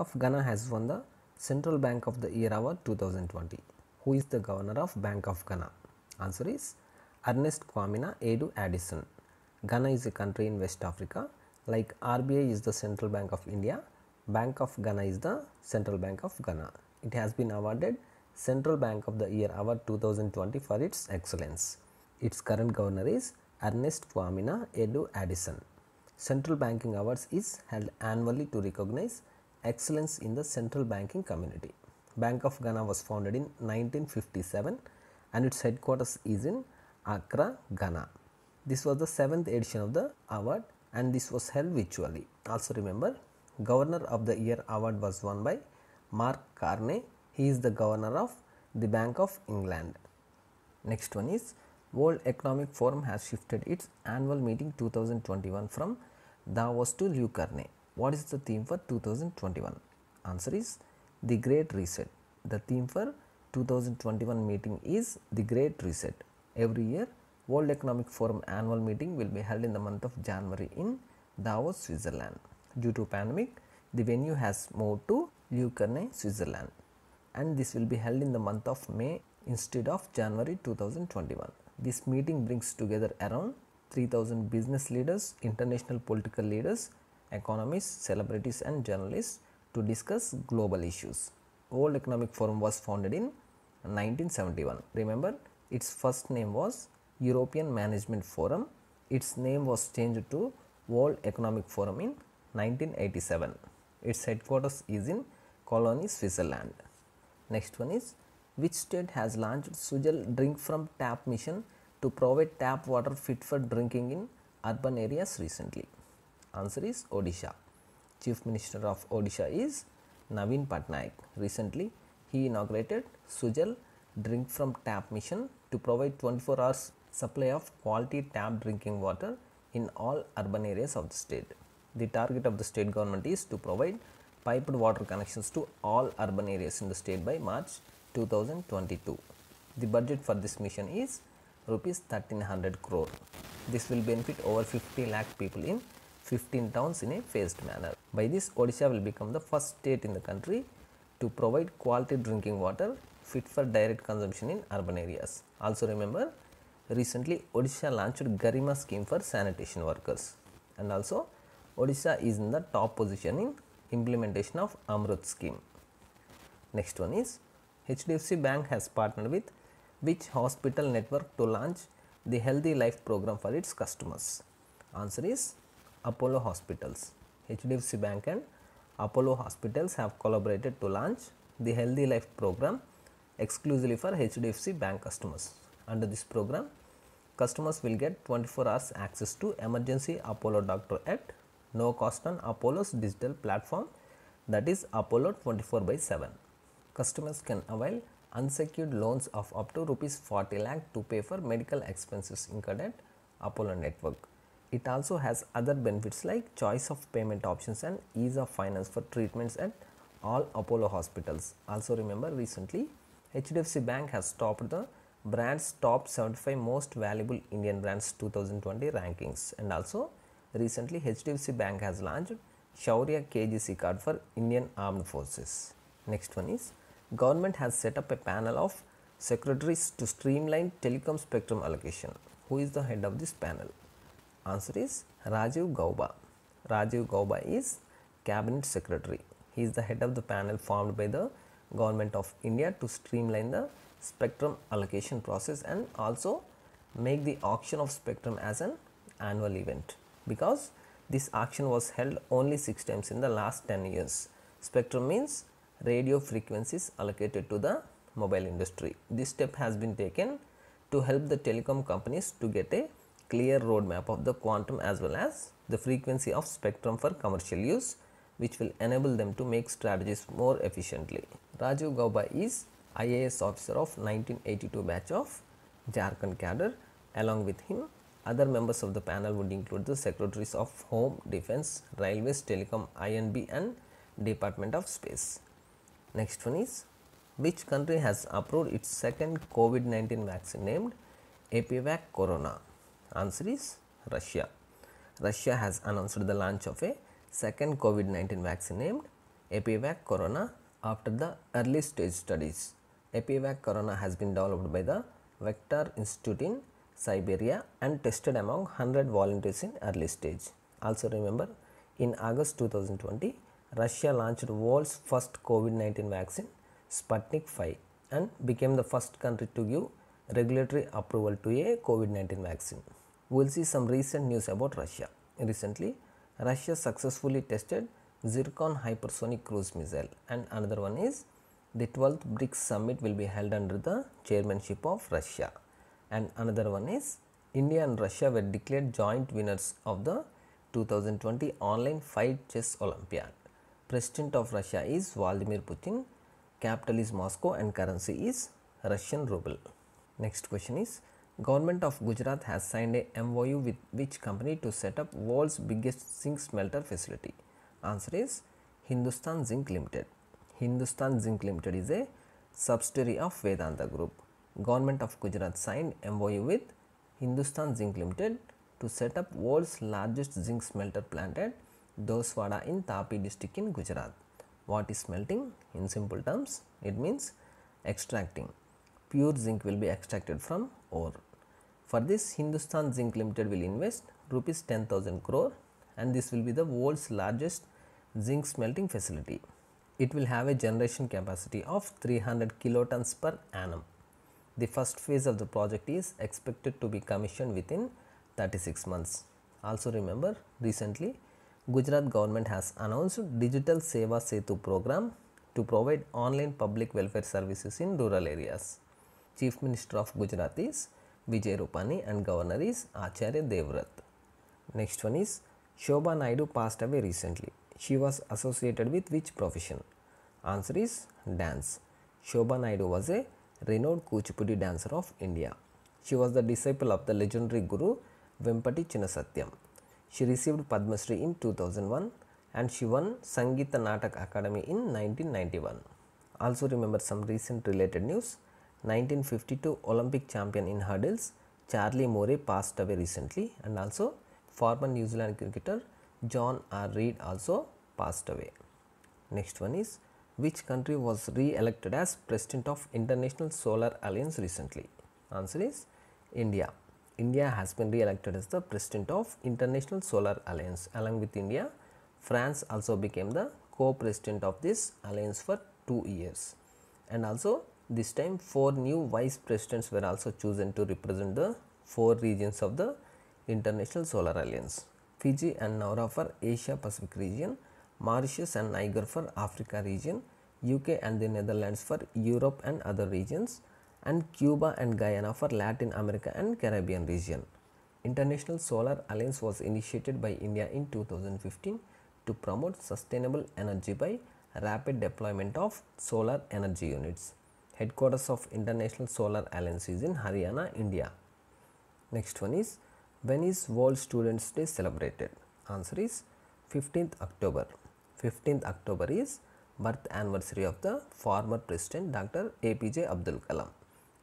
of Ghana has won the Central Bank of the Year Award 2020. Who is the governor of Bank of Ghana? Answer is Ernest Kwamina Adu Addison. Ghana is a country in West Africa. Like RBI is the Central Bank of India, Bank of Ghana is the Central Bank of Ghana. It has been awarded Central Bank of the Year Award 2020 for its excellence. Its current governor is Ernest Kwamina Adu Addison. Central Banking Awards is held annually to recognize excellence in the central banking community. Bank of Ghana was founded in 1957 and its headquarters is in Accra, Ghana. This was the 7th edition of the award and this was held virtually. Also remember, Governor of the Year award was won by Mark Carney. He is the governor of the Bank of England. Next one is World Economic Forum has shifted its annual meeting 2021 from Davos to Lucarne. What is the theme for 2021? Answer is The Great Reset. The theme for 2021 meeting is The Great Reset. Every year, World Economic Forum annual meeting will be held in the month of January in Davos, Switzerland. Due to pandemic, the venue has moved to Lucarne, Switzerland, and this will be held in the month of May instead of January 2021. This meeting brings together around 3,000 business leaders, international political leaders, economists, celebrities and journalists to discuss global issues. World Economic Forum was founded in 1971. Remember, its first name was European Management Forum. Its name was changed to World Economic Forum in 1987. Its headquarters is in Cologne, Switzerland. Next one is, which state has launched Sujal Drink from Tap mission to provide tap water fit for drinking in urban areas recently? Answer is Odisha. Chief Minister of Odisha is Naveen Patnaik. Recently, he inaugurated Sujal Drink from Tap mission to provide 24 hours supply of quality tap drinking water in all urban areas of the state. The target of the state government is to provide piped water connections to all urban areas in the state by March 2022. The budget for this mission is rupees 1300 crore. This will benefit over 50 lakh people in 15 towns in a phased manner. By this, Odisha will become the first state in the country to provide quality drinking water fit for direct consumption in urban areas. Also remember, recently Odisha launched Garima scheme for sanitation workers, and also Odisha is in the top position in implementation of Amrut scheme. Next one is, HDFC Bank has partnered with which hospital network to launch the Healthy Life program for its customers? Answer is Apollo Hospitals. HDFC Bank and Apollo Hospitals have collaborated to launch the Healthy Life program exclusively for HDFC Bank customers. Under this program, customers will get 24 hours access to emergency Apollo doctor at no cost on Apollo's digital platform, that is Apollo 24/7. Customers can avail unsecured loans of up to rupees 40 lakh to pay for medical expenses incurred at Apollo network. It also has other benefits like choice of payment options and ease of finance for treatments at all Apollo hospitals. Also remember, recently HDFC Bank has topped the brand's top 75 most valuable Indian brands 2020 rankings, and also recently HDFC Bank has launched Shaurya KGC card for Indian Armed Forces. Next one is, government has set up a panel of secretaries to streamline telecom spectrum allocation. Who is the head of this panel? Answer is Rajiv Gauba. Rajiv Gauba is Cabinet Secretary. He is the head of the panel formed by the Government of India to streamline the spectrum allocation process and also make the auction of spectrum as an annual event, because this auction was held only 6 times in the last 10 years. Spectrum means radio frequencies allocated to the mobile industry. This step has been taken to help the telecom companies to get a clear roadmap of the quantum as well as the frequency of spectrum for commercial use, which will enable them to make strategies more efficiently. Rajiv Gauba is IAS officer of 1982 batch of Jharkhand cadre. Along with him, other members of the panel would include the Secretaries of Home, Defence, Railways, Telecom, INB and Department of Space. Next one is, which country has approved its second COVID-19 vaccine named Epivac Corona? Answer is Russia. Russia has announced the launch of a second COVID-19 vaccine named Epivac Corona after the early stage studies. Epivac Corona has been developed by the Vector Institute in Siberia and tested among 100 volunteers in early stage. Also remember, in August 2020, Russia launched the world's first COVID-19 vaccine, Sputnik V, and became the first country to give regulatory approval to a COVID-19 vaccine. We will see some recent news about Russia. Recently, Russia successfully tested Zircon hypersonic cruise missile, and another one is the 12th BRICS summit will be held under the chairmanship of Russia, and another one is India and Russia were declared joint winners of the 2020 online fight chess Olympiad. President of Russia is Vladimir Putin, capital is Moscow, and currency is Russian ruble. Next question is, Government of Gujarat has signed a MOU with which company to set up world's biggest zinc smelter facility? Answer is Hindustan Zinc Limited. Hindustan Zinc Limited is a subsidiary of Vedanta Group. Government of Gujarat signed MOU with Hindustan Zinc Limited to set up world's largest zinc smelter plant at Doswada in Tapi district in Gujarat. What is smelting? In simple terms, it means extracting. Pure zinc will be extracted from ore. For this, Hindustan Zinc Limited will invest rupees 10,000 crore, and this will be the world's largest zinc smelting facility. It will have a generation capacity of 300 kilotons per annum. The first phase of the project is expected to be commissioned within 36 months. Also remember, recently Gujarat government has announced Digital Seva Setu program to provide online public welfare services in rural areas. Chief Minister of Gujarat is Vijay Rupani and Governor is Acharya Devvrat. Next one is, Shobha Naidu passed away recently. She was associated with which profession? Answer is dance. Shobha Naidu was a renowned Kuchipudi dancer of India. She was the disciple of the legendary Guru Vempati Chinnasatyam. She received Padma Shri in 2001 and she won Sangeeta Natak Academy in 1991. Also remember some recent related news. 1952 Olympic champion in hurdles Charlie Morey passed away recently, and also former New Zealand cricketer John R. Reid also passed away. Next one is, which country was re-elected as President of International Solar Alliance recently? Answer is India. India has been re-elected as the President of International Solar Alliance. Along with India, France also became the co-president of this alliance for 2 years. And also this time 4 new vice presidents were also chosen to represent the 4 regions of the International Solar Alliance. Fiji and Nauru for Asia Pacific region, Mauritius and Niger for Africa region, UK and the Netherlands for Europe and other regions, and Cuba and Guyana for Latin America and Caribbean region. International Solar Alliance was initiated by India in 2015 to promote sustainable energy by rapid deployment of solar energy units. Headquarters of International Solar Alliance is in Haryana, India. Next one is, when is World Students Day celebrated? Answer is 15th October. 15th October is birth anniversary of the former President Dr. APJ Abdul Kalam.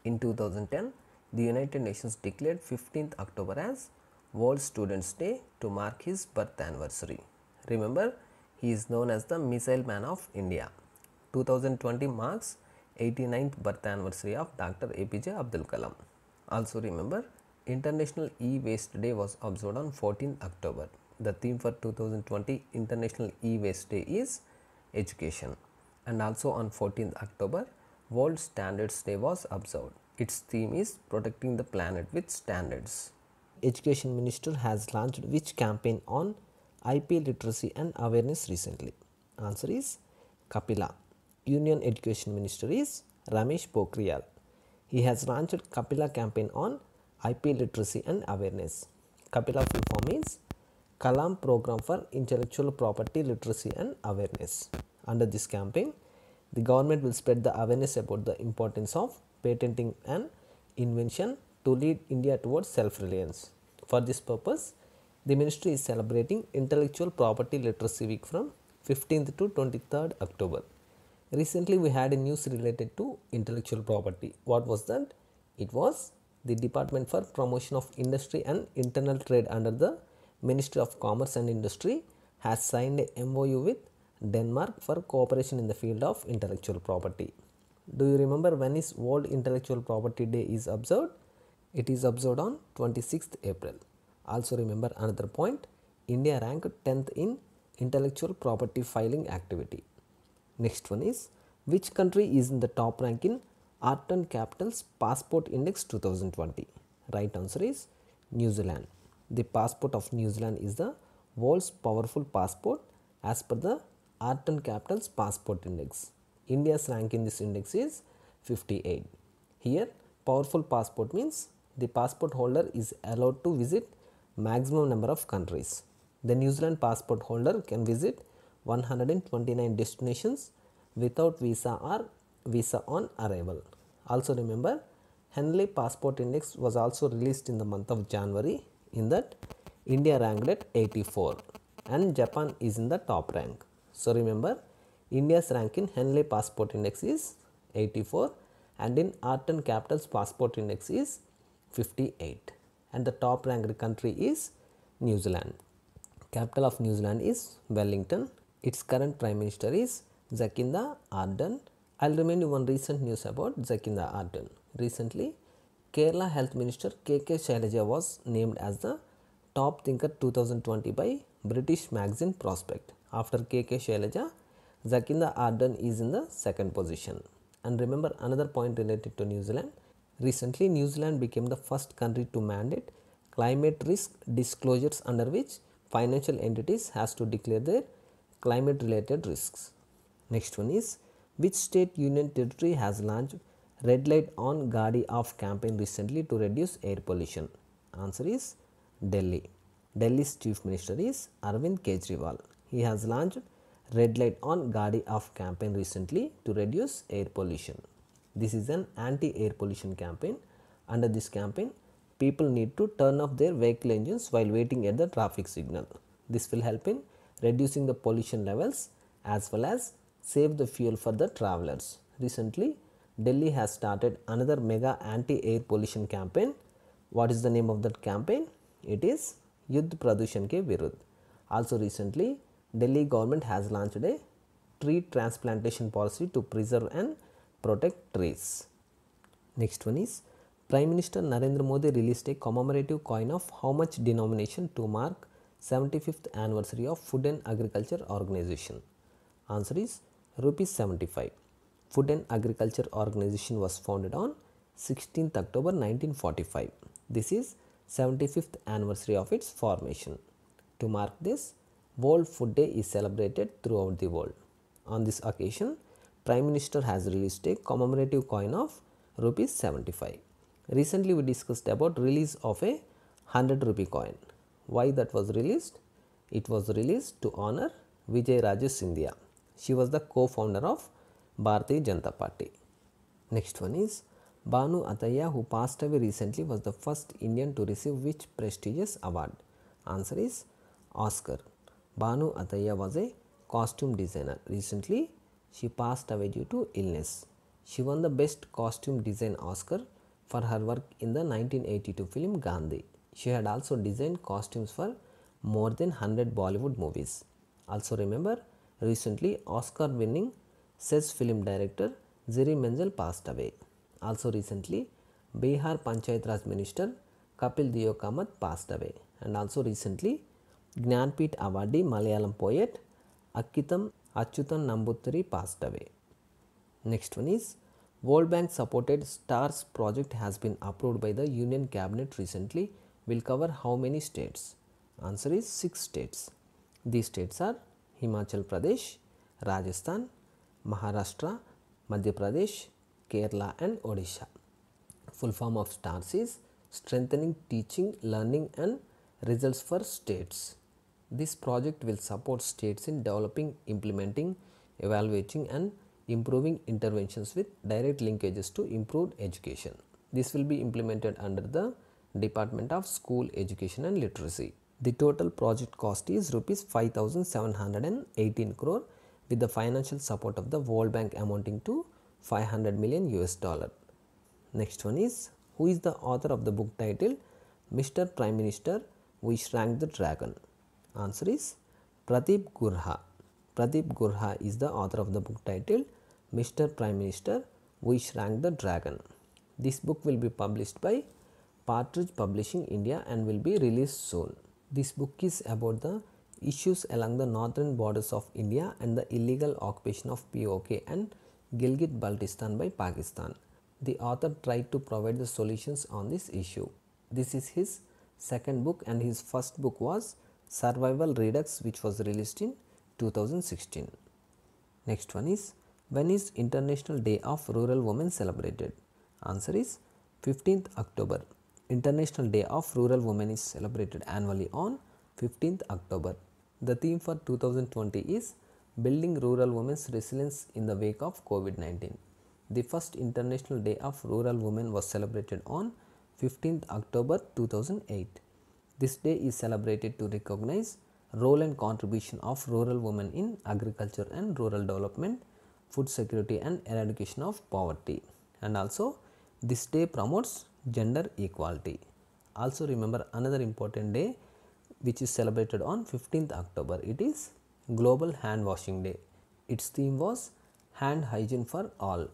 In 2010, the United Nations declared 15th October as World Students Day to mark his birth anniversary. Remember, he is known as the Missile Man of India. 2020 marks 89th birth anniversary of Dr. APJ Abdul Kalam. Also remember, International E-Waste Day was observed on 14th October. The theme for 2020 International E-Waste Day is education. And also on 14th October, World Standards Day was observed. Its theme is protecting the planet with standards. Education Minister has launched which campaign on IP literacy and awareness recently? Answer is Kapila. Union Education Minister is Ramesh Pokhriyal. He has launched Kapila campaign on IP literacy and awareness. Kapila full form is Kalam Program for Intellectual Property Literacy and Awareness. Under this campaign, the government will spread the awareness about the importance of patenting an invention to lead India towards self-reliance. For this purpose, the ministry is celebrating Intellectual Property Literacy Week from 15th to 23rd October. Recently, we had a news related to intellectual property. What was that? It was the Department for Promotion of Industry and Internal Trade under the Ministry of Commerce and Industry has signed a MOU with Denmark for cooperation in the field of intellectual property. Do you remember when is World Intellectual Property Day is observed? It is observed on 26th April. Also remember another point, India ranked 10th in intellectual property filing activity. Next one is, which country is in the top rank in Art and Capital's Passport Index 2020? Right answer is New Zealand. The passport of New Zealand is the world's powerful passport as per the Art and Capital's Passport Index. India's rank in this index is 58. Here, powerful passport means the passport holder is allowed to visit maximum number of countries. The New Zealand passport holder can visit 129 destinations without visa or visa on arrival. Also remember, Henley Passport Index was also released in the month of January. In that, India ranked at 84 and Japan is in the top rank. So remember, India's rank in Henley Passport Index is 84 and in Art and Capital's Passport Index is 58 and the top ranked country is New Zealand. Capital of New Zealand is Wellington. Its current Prime Minister is Jacinda Ardern. I'll remind you one recent news about Jacinda Ardern. Recently, Kerala Health Minister KK Shailaja was named as the Top Thinker 2020 by British magazine Prospect. After KK Shailaja, Jacinda Ardern is in the second position. And remember another point related to New Zealand. Recently, New Zealand became the first country to mandate climate risk disclosures under which financial entities has to declare their climate related risks. Next one is, which state union territory has launched red light on Gaadi Off campaign recently to reduce air pollution? Answer is Delhi. Delhi's chief minister is Arvind Kejriwal. He has launched red light on Gaadi Off campaign recently to reduce air pollution. This is an anti-air pollution campaign. Under this campaign, people need to turn off their vehicle engines while waiting at the traffic signal. This will help in reducing the pollution levels as well as save the fuel for the travelers. Recently, Delhi has started another mega anti-air pollution campaign. What is the name of that campaign? It is Yuddh Pradushan Ke Virudh. Also recently, Delhi government has launched a tree transplantation policy to preserve and protect trees. Next one is, Prime Minister Narendra Modi released a commemorative coin of how much denomination to mark 75th anniversary of Food and Agriculture Organization? Answer is rupees 75. Food and Agriculture Organization was founded on 16th October 1945. This is 75th anniversary of its formation. To mark this, World Food Day is celebrated throughout the world. On this occasion, Prime Minister has released a commemorative coin of rupees 75. Recently we discussed about release of a 100 rupee coin. Why that was released? It was released to honor Vijay Raje Scindia. She was the co-founder of Bharatiya Janata Party. Next one is, Bhanu Attaiah, who passed away recently, was the first Indian to receive which prestigious award? Answer is Oscar. Bhanu Attaiah was a costume designer. Recently, she passed away due to illness. She won the Best Costume Design Oscar for her work in the 1982 film Gandhi. She had also designed costumes for more than 100 Bollywood movies. Also remember, recently Oscar-winning Sez film director Ziri Menzel passed away. Also recently, Bihar Panchayat Raj Minister Kapil Deo Kamath passed away. And also recently, Jnanpith Awardee Malayalam poet Akkitam Achyutan Namboothiri passed away. Next one is, World Bank supported STARS project has been approved by the Union Cabinet recently. Will cover how many states? Answer is 6 states. These states are Himachal Pradesh, Rajasthan, Maharashtra, Madhya Pradesh, Kerala and Odisha. Full form of STARS is Strengthening Teaching, Learning and Results for States. This project will support states in developing, implementing, evaluating and improving interventions with direct linkages to improved education. This will be implemented under the Department of School Education and Literacy. The total project cost is rupees 5,718 crore with the financial support of the World Bank amounting to 500 million US dollar. Next one is, who is the author of the book titled Mr. Prime Minister, We Shrank the Dragon? Answer is Pradeep Gurha. Pradeep Gurha is the author of the book titled Mr. Prime Minister, We Shrank the Dragon. This book will be published by Partridge Publishing India and will be released soon. This book is about the issues along the northern borders of India and the illegal occupation of POK and Gilgit-Baltistan by Pakistan. The author tried to provide the solutions on this issue. This is his second book, and his first book was Survival Redux, which was released in 2016. Next one is, when is International Day of Rural Women celebrated? Answer is 15th October. International Day of Rural Women is celebrated annually on 15th October. The theme for 2020 is Building Rural Women's Resilience in the Wake of COVID-19. The first International Day of Rural Women was celebrated on 15th October 2008. This day is celebrated to recognize role and contribution of rural women in agriculture and rural development, food security and eradication of poverty. And also this day promotes gender equality. Also remember another important day which is celebrated on 15th October. It is Global Hand Washing Day. Its theme was Hand Hygiene for All.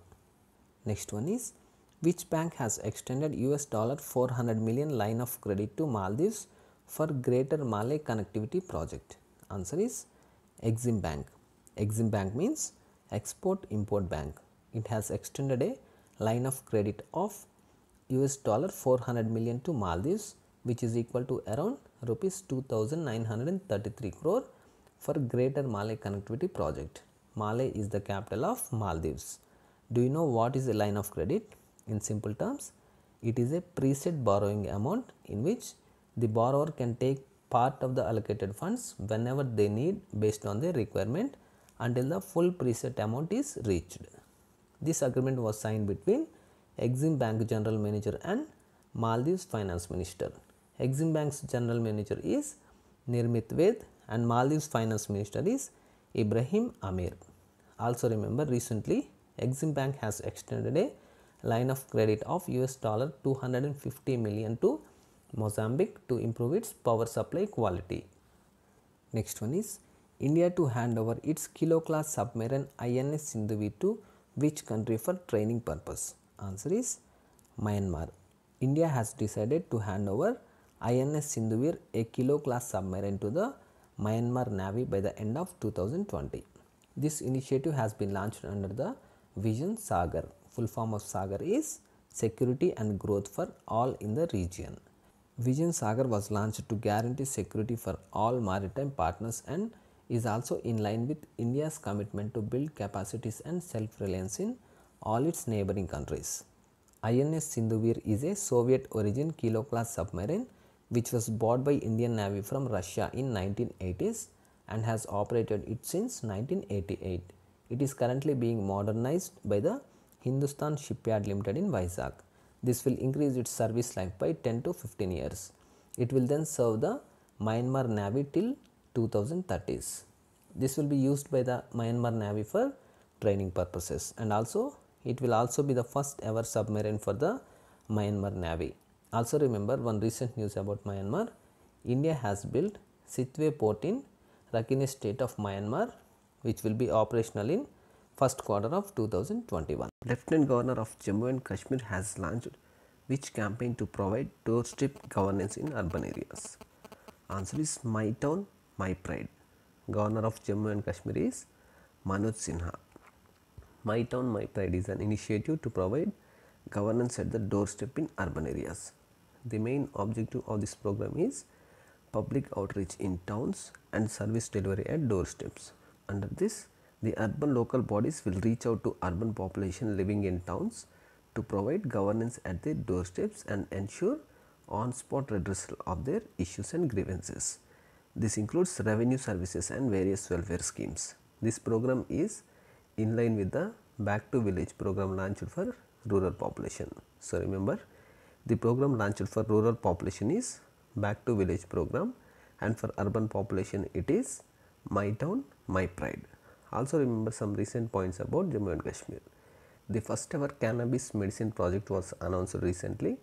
Next one is, which bank has extended US $400 million line of credit to Maldives for Greater Malay Connectivity Project? Answer is Exim Bank. Exim Bank means Export Import Bank. It has extended a line of credit of US $400 million to Maldives, which is equal to around rupees 2,933 crore for Greater Malay Connectivity Project. Malé is the capital of Maldives. Do you know what is a line of credit? In simple terms, it is a preset borrowing amount in which the borrower can take part of the allocated funds whenever they need based on their requirement until the full preset amount is reached. This agreement was signed between Exim Bank General Manager and Maldives Finance Minister. Exim Bank's General Manager is Nirmit Ved and Maldives Finance Minister is Ibrahim Amir. Also remember, recently Exim Bank has extended a line of credit of US $250 million to Mozambique to improve its power supply quality. Next one is, India to hand over its Kilo class submarine INS Sindhuvir to which country for training purpose? Answer is Myanmar. India has decided to hand over INS Sindhuvir, a Kilo class submarine, to the Myanmar Navy by the end of 2020. This initiative has been launched under the Vision Sagar. Full form of Sagar is Security and Growth for All in the region. Vision Sagar was launched to guarantee security for all maritime partners and is also in line with India's commitment to build capacities and self-reliance in all its neighboring countries. INS Sindhuvir is a Soviet origin Kilo class submarine which was bought by Indian Navy from Russia in 1980s and has operated it since 1988. It is currently being modernized by the Hindustan Shipyard Limited in Vizag. This will increase its service life by 10 to 15 years. It will then serve the Myanmar Navy till 2030s. This will be used by the Myanmar Navy for training purposes, and also it will also be the first ever submarine for the Myanmar Navy. Also remember one recent news about Myanmar. India has built Sitwe port in Rakhine state of Myanmar, which will be operational in first quarter of 2021. Lieutenant Governor of Jammu and Kashmir has launched which campaign to provide doorstep governance in urban areas? Answer is My Town, My Pride. Governor of Jammu and Kashmir is Manoj Sinha. My Town, My Pride is an initiative to provide governance at the doorstep in urban areas. The main objective of this program is public outreach in towns and service delivery at doorsteps. Under this, the urban local bodies will reach out to urban population living in towns to provide governance at their doorsteps and ensure on-spot redressal of their issues and grievances. This includes revenue services and various welfare schemes. This program is in line with the Back to Village program launched for rural population. So remember, the program launched for rural population is Back to Village program, and for urban population it is My Town, My Pride. Also remember some recent points about Jammu and Kashmir. The first ever cannabis medicine project was announced recently,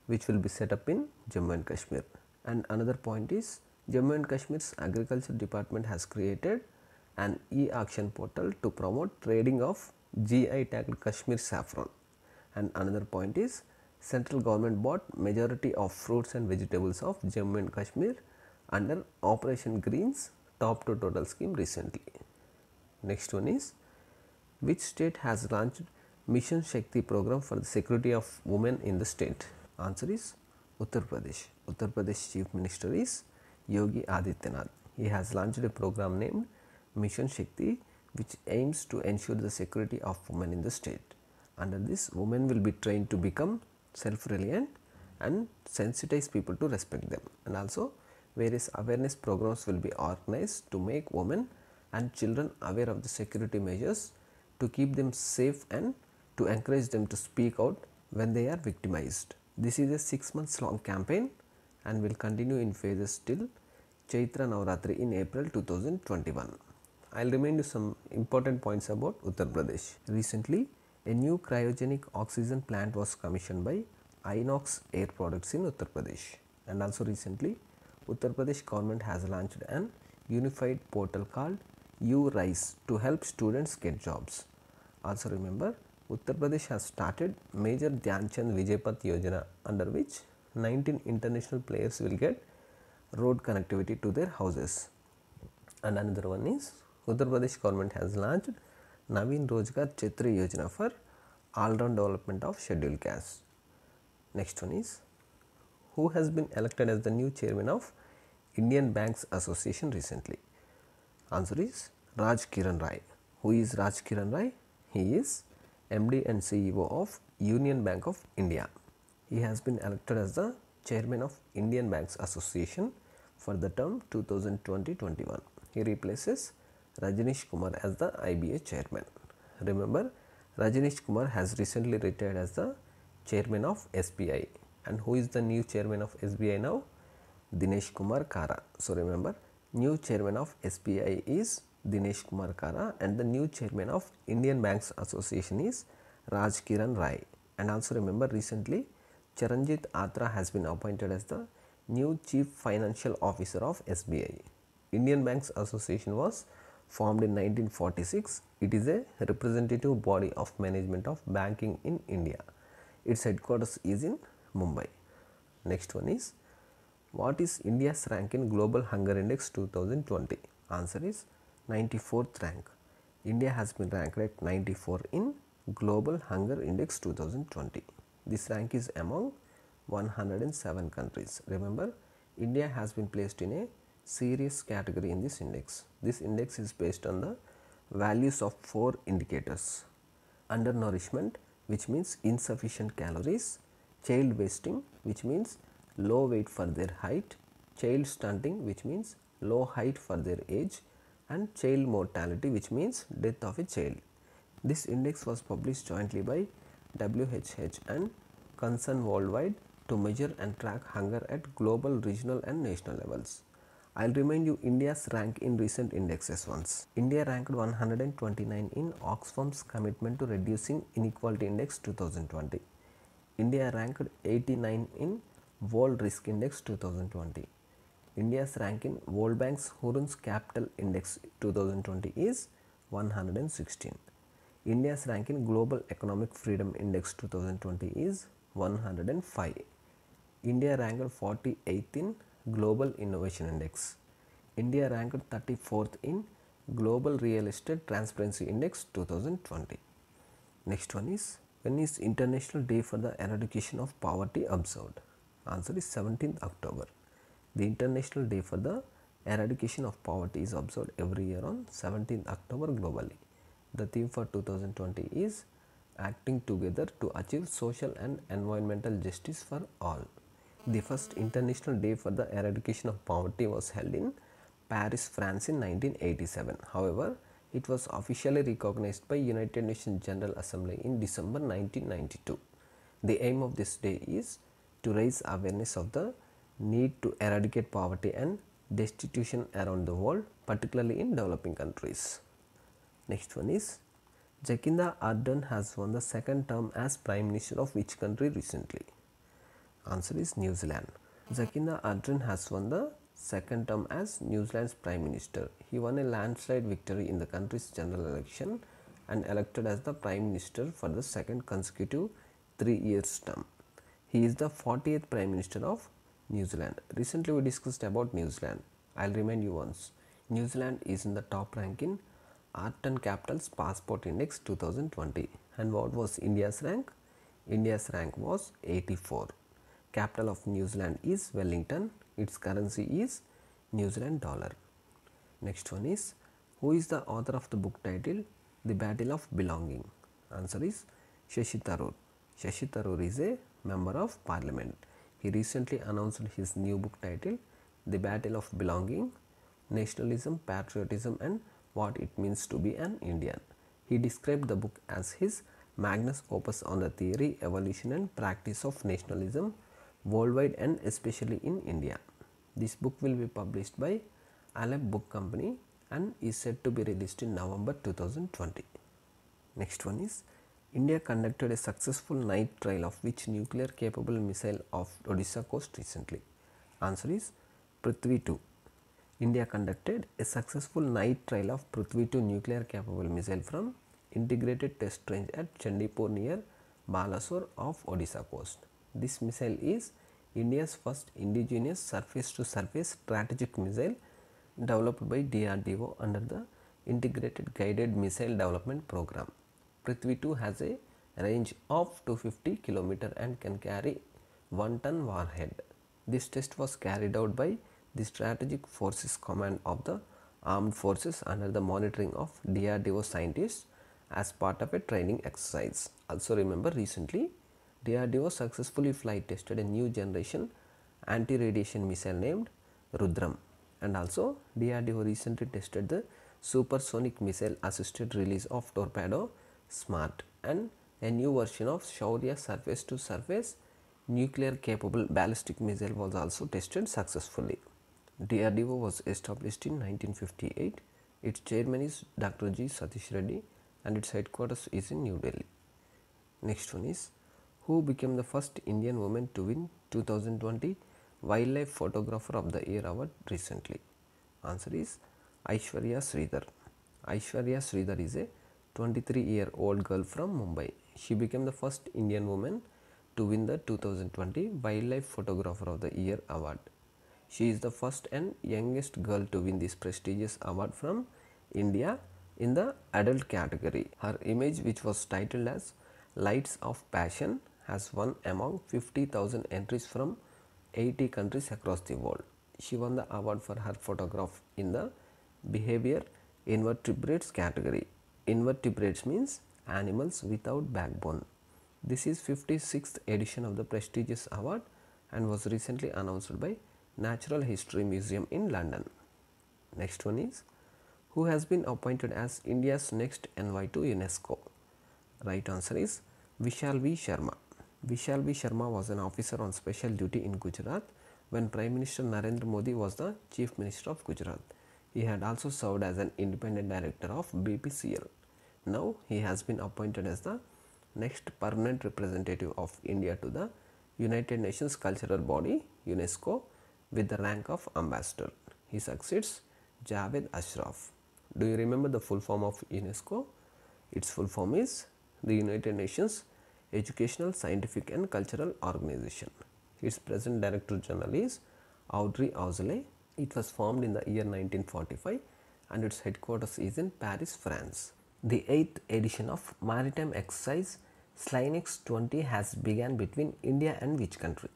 which will be set up in Jammu and Kashmir. And another point is, Jammu and Kashmir's agriculture department has created an e-auction portal to promote trading of GI tagged Kashmir saffron. And another point is central government bought majority of fruits and vegetables of Jammu and Kashmir under Operation Greens top to total scheme recently. Next one is, which state has launched Mission Shakti program for the security of women in the state? Answer is Uttar Pradesh. Uttar Pradesh Chief Minister is Yogi Adityanath. He has launched a program named Mission Shakti, which aims to ensure the security of women in the state. Under this, women will be trained to become self-reliant and sensitize people to respect them, and also various awareness programs will be organized to make women and children aware of the security measures, to keep them safe and to encourage them to speak out when they are victimized. This is a 6 months long campaign and will continue in phases till Chaitra Navratri in April 2021. I will remind you some important points about Uttar Pradesh. Recently, a new cryogenic oxygen plant was commissioned by Inox Air Products in Uttar Pradesh. And also recently, Uttar Pradesh government has launched an unified portal called URISE to help students get jobs. Also remember, Uttar Pradesh has started Major Dhyan Chand Vijay Path Yojana, under which 19 international players will get road connectivity to their houses. And another one is, Uttar Pradesh government has launched Naveen Rozgar Chhetri Yojana for all-round development of scheduled castes. Next one is, who has been elected as the new chairman of Indian Banks Association recently? Answer is Raj Kiran Rai. Who is Raj Kiran Rai? He is MD and CEO of Union Bank of India. He has been elected as the chairman of Indian Banks Association for the term 2020-21. He replaces Rajneesh Kumar as the IBA chairman. Remember, Rajneesh Kumar has recently retired as the chairman of SBI. And who is the new chairman of SBI now? Dinesh Kumar Kara. So remember, new chairman of SBI is Dinesh Kumar Kara and the new chairman of Indian Banks Association is Raj Kiran Rai. And also remember, recently Charanjit Atra has been appointed as the new Chief Financial Officer of SBI. Indian Banks Association was formed in 1946. It is a representative body of management of banking in India. Its headquarters is in Mumbai. Next one is, what is India's rank in Global Hunger Index 2020? Answer is 94th rank. India has been ranked at 94 in Global Hunger Index 2020. This rank is among 107 countries. Remember, India has been placed in a serious category in this index. This index is based on the values of 4 indicators: undernourishment, which means insufficient calories; child wasting, which means low weight for their height; child stunting, which means low height for their age; and child mortality, which means death of a child. This index was published jointly by WHH and Concern Worldwide to measure and track hunger at global, regional and national levels. I will remind you India's rank in recent indexes once. India ranked 129 in Oxfam's Commitment to Reducing Inequality Index 2020. India ranked 89 in World Risk Index 2020. India's rank in World Bank's Hurun's Capital Index 2020 is 116. India's rank in Global Economic Freedom Index 2020 is 105. India ranked 48th in Global Innovation Index. India ranked 34th in Global Real Estate Transparency Index 2020. Next one is, when is International Day for the Eradication of Poverty observed? Answer is 17th October. The International Day for the Eradication of Poverty is observed every year on 17th October globally. The theme for 2020 is Acting Together to Achieve Social and Environmental Justice for All. The first International Day for the Eradication of Poverty was held in Paris, France in 1987. However, it was officially recognized by United Nations General Assembly in December 1992. The aim of this day is to raise awareness of the need to eradicate poverty and destitution around the world, particularly in developing countries. Next one is, Jacinda Ardern has won the second term as Prime Minister of which country recently? Answer is New Zealand. Jacinda Ardern has won the second term as New Zealand's Prime Minister. He won a landslide victory in the country's general election and elected as the Prime Minister for the second consecutive 3-year term. He is the 40th Prime Minister of New Zealand. Recently we discussed about New Zealand. I'll remind you once. New Zealand is in the top rank in Art and Capital's Passport Index 2020. And what was India's rank? India's rank was 84. Capital of New Zealand is Wellington. Its currency is New Zealand dollar. Next one is, who is the author of the book titled The Battle of Belonging? Answer is Shashi Tharoor. Shashi Tharoor is a member of parliament. He recently announced his new book titled The Battle of Belonging, Nationalism, Patriotism and What It Means to be an Indian. He described the book as his magnus opus on the theory, evolution and practice of nationalism worldwide and especially in India. This book will be published by Aleph Book Company and is said to be released in November 2020. Next one is, India conducted a successful night trial of which nuclear capable missile off Odisha coast recently? Answer is Prithvi 2. India conducted a successful night trial of Prithvi 2 nuclear capable missile from integrated test range at Chandipur near Balasore of Odisha coast. This missile is India's first indigenous surface to surface strategic missile developed by DRDO under the Integrated Guided Missile Development Program. Prithvi 2 has a range of 250 km and can carry 1 ton warhead. This test was carried out by the Strategic Forces Command of the Armed Forces under the monitoring of DRDO scientists as part of a training exercise. Also remember, recently DRDO successfully flight tested a new generation anti-radiation missile named Rudram, and also DRDO recently tested the supersonic missile assisted release of Torpedo Smart, and a new version of Shaurya surface to surface nuclear capable ballistic missile was also tested successfully. DRDO was established in 1958. Its chairman is Dr. G. Satish Reddy and its headquarters is in New Delhi. Next one is, who became the first Indian woman to win 2020 Wildlife Photographer of the Year award recently? Answer is Aishwarya Sridhar. Aishwarya Sridhar is a 23-year-old girl from Mumbai. She became the first Indian woman to win the 2020 Wildlife Photographer of the Year award. She is the first and youngest girl to win this prestigious award from India in the adult category. Her image, which was titled as Lights of Passion, has won among 50,000 entries from 80 countries across the world. She won the award for her photograph in the Behavior Invertebrates category. Invertebrates means animals without backbone. This is 56th edition of the prestigious award and was recently announced by Natural History Museum in London. Next one is, who has been appointed as India's next envoy to UNESCO? Right answer is Vishal V. Sharma. Vishal V. Sharma was an officer on special duty in Gujarat when Prime Minister Narendra Modi was the Chief Minister of Gujarat. He had also served as an independent director of BPCL. Now he has been appointed as the next permanent representative of India to the United Nations cultural body UNESCO with the rank of ambassador. He succeeds Javed Ashraf. Do you remember the full form of UNESCO? Its full form is the United Nations Educational, Scientific and Cultural Organization. Its present Director General is Audrey Azoulay. It was formed in the year 1945 and its headquarters is in Paris, France. The 8th edition of Maritime Exercise Slynex 20 has begun between India and which country?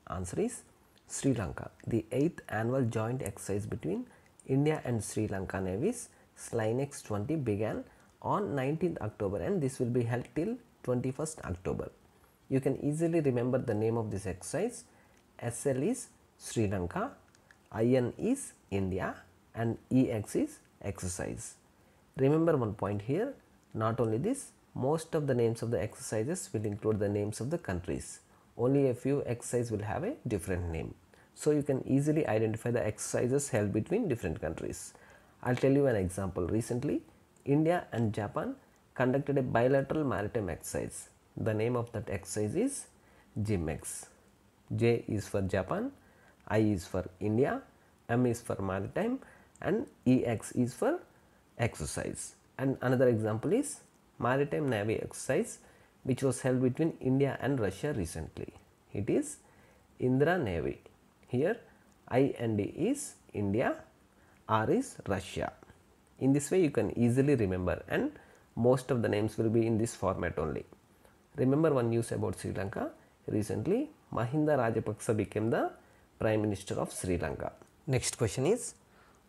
Answer is Sri Lanka. The 8th annual joint exercise between India and Sri Lanka Navies Slynex 20 began on 19th October and this will be held till 21st October. You can easily remember the name of this exercise. SL is Sri Lanka, IN is India and EX is exercise. Remember one point here, not only this, most of the names of the exercises will include the names of the countries. Only a few exercises will have a different name. So you can easily identify the exercises held between different countries. I'll tell you an example. Recently, India and Japan conducted a bilateral maritime exercise. The name of that exercise is JIMEX. J is for Japan, I is for India, M is for maritime and EX is for exercise. And another example is Maritime Navy exercise which was held between India and Russia recently. It is Indra Navy. Here I and D is India, R is Russia. In this way you can easily remember, and most of the names will be in this format only. Remember one news about Sri Lanka. Recently Mahinda Rajapaksa became the Prime Minister of Sri Lanka. Next question is,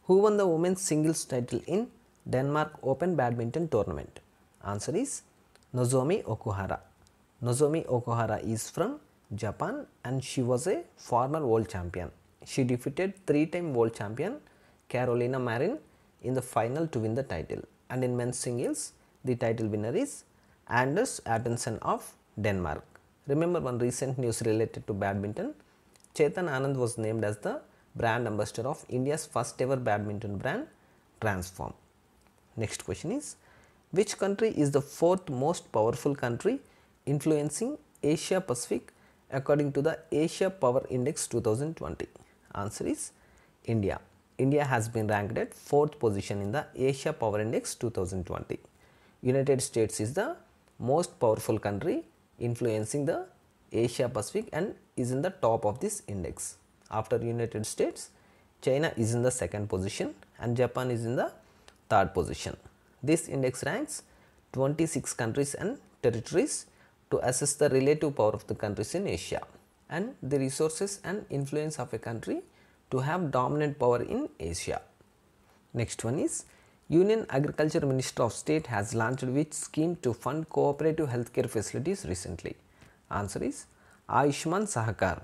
who won the women's singles title in Denmark Open Badminton Tournament? Answer is Nozomi Okuhara. Nozomi Okuhara is from Japan and she was a former world champion. She defeated 3-time world champion Carolina Marin in the final to win the title. And in men's singles, the title winner is Anders Attensen of Denmark. Remember one recent news related to badminton. Chetan Anand was named as the brand ambassador of India's first ever badminton brand, Transform. Next question is, which country is the 4th most powerful country influencing Asia Pacific according to the Asia Power Index 2020? Answer is India. India has been ranked at 4th position in the Asia Power Index 2020. United States is the most powerful country influencing the Asia Pacific and is in the top of this index. After United States, China is in the 2nd position and Japan is in the 3rd position. This index ranks 26 countries and territories to assess the relative power of the countries in Asia and the resources and influence of a country to have dominant power in Asia. Next one is, Union Agriculture Minister of State has launched which scheme to fund cooperative healthcare facilities recently? Answer is Ayushman Sahakar.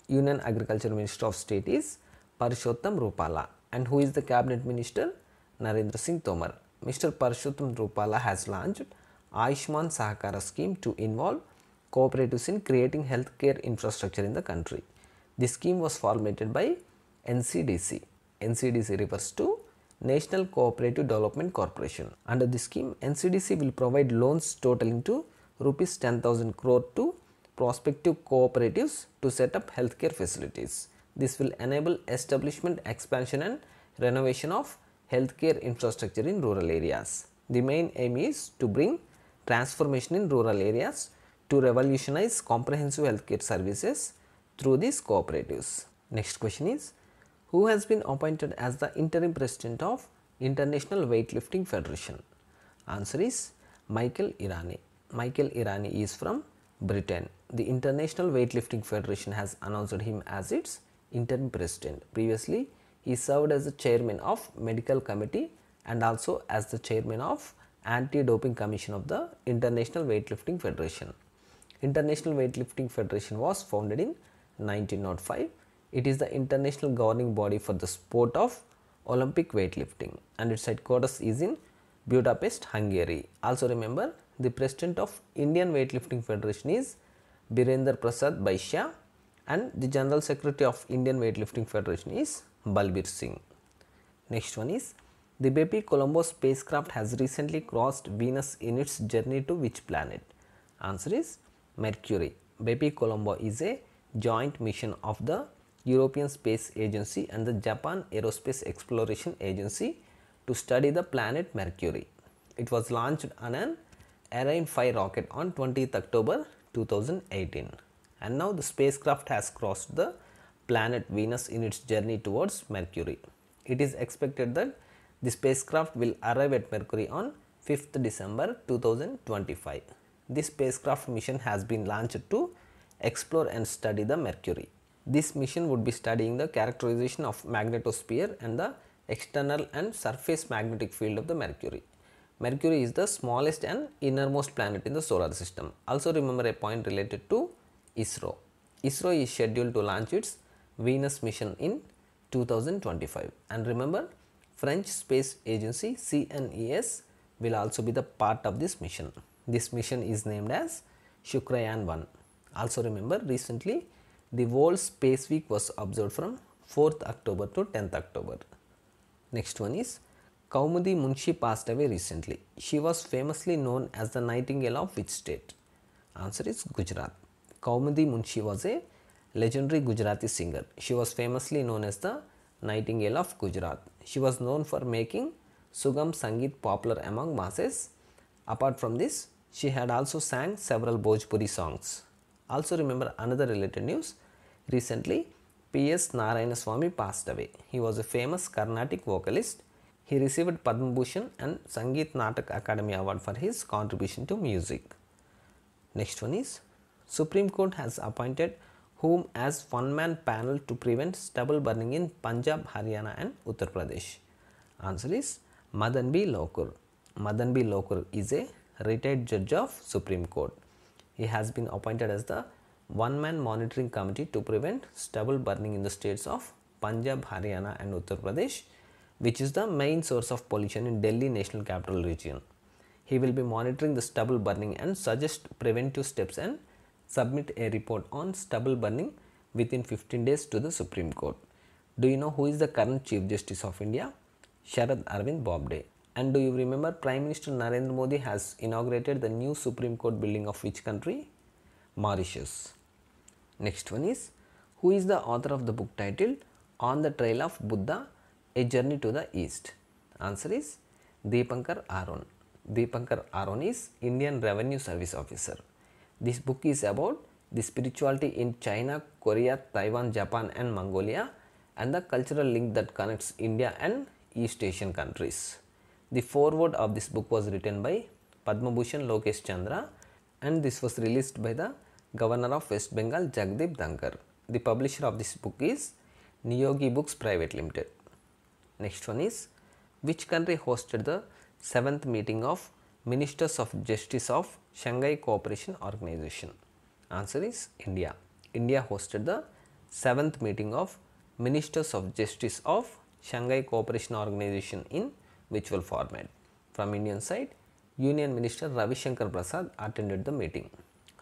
Union Agriculture Minister of State is Parshottam Rupala, and who is the Cabinet Minister? Narendra Singh Tomar. Mr. Parshottam Rupala has launched Ayushman Sahakara scheme to involve cooperatives in creating healthcare infrastructure in the country. This scheme was formulated by NCDC. NCDC refers to National Cooperative Development Corporation. Under this scheme, NCDC will provide loans totaling to rupees 10,000 crore to prospective cooperatives to set up healthcare facilities. This will enable establishment, expansion and renovation of healthcare infrastructure in rural areas. The main aim is to bring transformation in rural areas to revolutionize comprehensive healthcare services through these cooperatives. Next question is, who has been appointed as the interim president of International Weightlifting Federation? Answer is Michael Irani. Michael Irani is from Britain. The International Weightlifting Federation has announced him as its interim president. Previously, he served as the chairman of Medical Committee and also as the chairman of Anti-Doping Commission of the International Weightlifting Federation. International Weightlifting Federation was founded in 1905. It is the international governing body for the sport of Olympic weightlifting and its headquarters is in Budapest, Hungary. Also remember, the president of Indian Weightlifting Federation is Birender Prasad Baisya and the general secretary of Indian Weightlifting Federation is Balbir Singh. Next one is, the Bepi Colombo spacecraft has recently crossed Venus in its journey to which planet? Answer is Mercury. Bepi Colombo is a joint mission of the European Space Agency and the Japan Aerospace Exploration Agency to study the planet Mercury. It was launched on an Ariane 5 rocket on 20th October 2018 and now the spacecraft has crossed the planet Venus in its journey towards Mercury. It is expected that the spacecraft will arrive at Mercury on 5th December 2025. This spacecraft mission has been launched to explore and study the Mercury. This mission would be studying the characterization of magnetosphere and the external and surface magnetic field of the Mercury. Mercury is the smallest and innermost planet in the solar system. Also remember a point related to ISRO. ISRO is scheduled to launch its Venus mission in 2025 and remember, French Space Agency CNES will also be the part of this mission. This mission is named as Shukrayaan 1. Also remember, recently the World Space Week was observed from 4th October to 10th October. Next one is, Kaumudi Munshi passed away recently. She was famously known as the Nightingale of which state? Answer is Gujarat. Kaumudi Munshi was a legendary Gujarati singer. She was famously known as the Nightingale of Gujarat. She was known for making Sugam Sangeet popular among masses. Apart from this, she had also sang several Bhojpuri songs. Also remember another related news. Recently, P.S. Narayanaswamy passed away. He was a famous Carnatic vocalist. He received Padma Bhushan and Sangeet Natak Academy Award for his contribution to music. Next one is, Supreme Court has appointed whom as one-man panel to prevent stubble burning in Punjab, Haryana and Uttar Pradesh? Answer is Madan B. Lokur. Madan B. Lokur is a retired judge of Supreme Court. He has been appointed as the one-man monitoring committee to prevent stubble burning in the states of Punjab, Haryana and Uttar Pradesh, which is the main source of pollution in Delhi National Capital Region. He will be monitoring the stubble burning and suggest preventive steps and submit a report on stubble burning within 15 days to the Supreme Court. Do you know who is the current Chief Justice of India? Sharad Arvind Bobde. And do you remember Prime Minister Narendra Modi has inaugurated the new Supreme Court building of which country? Mauritius. Next one is, who is the author of the book titled On the Trail of Buddha, A Journey to the East? Answer is Deepankar Aron. Deepankar Aron is Indian Revenue Service Officer. This book is about the spirituality in China, Korea, Taiwan, Japan and Mongolia and the cultural link that connects India and East Asian countries. The foreword of this book was written by Padma Bhushan Lokesh Chandra and this was released by the Governor of West Bengal Jagdeep Dhankar. The publisher of this book is Niyogi Books Private Limited. Next one is, which country hosted the 7th meeting of Ministers of Justice of Shanghai Cooperation Organization? Answer is India. India hosted the 7th meeting of Ministers of Justice of Shanghai Cooperation Organization in virtual format. From Indian side, Union Minister Ravi Shankar Prasad attended the meeting.